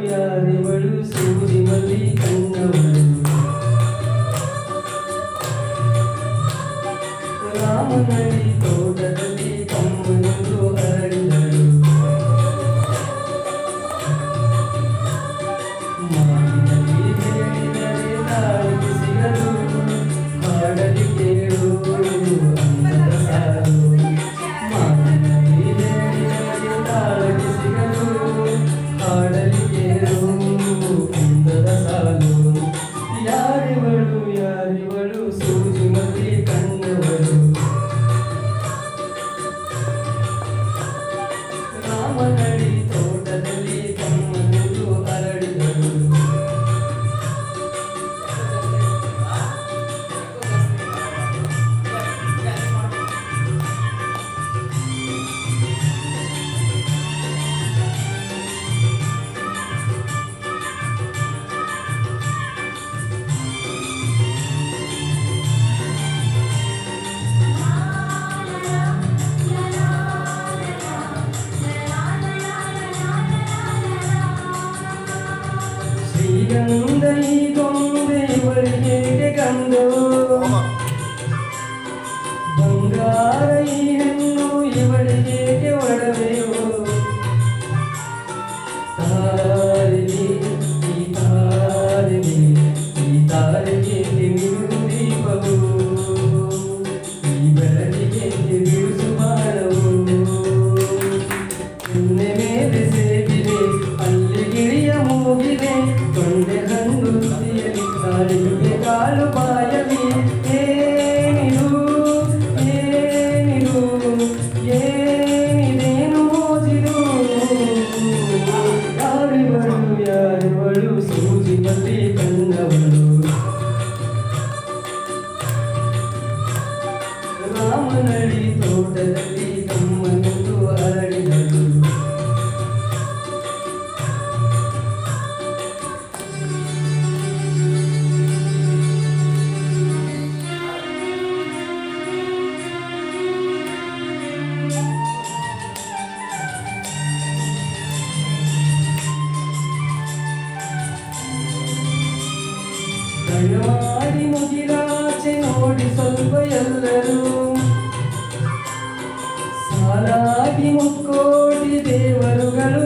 ಯಾರಿವಳು ಸೂಜಿ ಮಲ್ಲಿ ಕಣ್ಣವಳು ರಾಮನಡಿ ತೋಟದಲ್ಲಿ ಕಮ್ಮನೊಂದು ಹರಡಿದಳು ಮಾತಿನಲ್ಲಿ ಹೇಳಿದರೆ ತಾಳಿಗೆ ಸಿಗಲು ಹಾಡಲಿ ಕೇಳು ಅಂದದ ಸಾಲು ಮಾತಿನಲ್ಲಿ ಹೇಳಿದರೆ ತಾಳಿಗೆ ಸಿಗಲು ಹಾಡಲಿ ಕೇಳು ಅಂದದ ಸಾಲು ಯಾರಿವಳು ಸೂಜಿ ಮಲ್ಲಿ ಕಣ್ಣವಳು ರಾಮನಡಿ ತೋಟದಲ್ಲಿ ಕಮ್ಮನೊಂದು ಹರಡಿದಳು ಶ್ರೀಗಂಧ ಈ ಗೊಂಬೆ ಇವಳಿಗೆ ಗಂಧೋ ಬಂಗಾರ ಈ ಹೆಣ್ಣು ಇವಳಿಗೆ ಒಡವೆಯೋ ತಾರಿಗೆ ಈ ತಾರಿಗೆ ಈ ತಾರಿಗೆ ಬಿರು ದೀಪವು ಈ ಬೆಳಕಿಗೆ ಬಿರುಸು ಬಾಳವು ಎಣ್ಣೆ ಮೇಲೆ ಸೇಗಿದೆ ಅಲ್ಲಿ ಗಿರಿಯ ಮೂಗಿದೆ ತೊಂಡೆ ಹಣ್ಣು ತುದಿಯಲಿ ಕಾಲಿಗೆ ಕಾಲು ಬಾಯಲಿ ಏನಿದು ಏನಿದೇನು ಓದಿದು ಯಾರಿವಳು ಸೂಜಿ ಮಲ್ಲಿ ಕಣ್ಣವಳು ರಾಮನಡಿ ತೋಟದಲ್ಲಿ ಕಮ್ಮನೊಂದು ಹರಡಿದಳು ದಯಮಾಡಿ ಮುಗಿಲಾಚೆ ನೋಡಿ ಸ್ವಲ್ಪ ಎಲ್ಲರೂ ಸಾಲಾಗಿ ಮುಕ್ಕೋಟಿ ದೇವರುಗಳು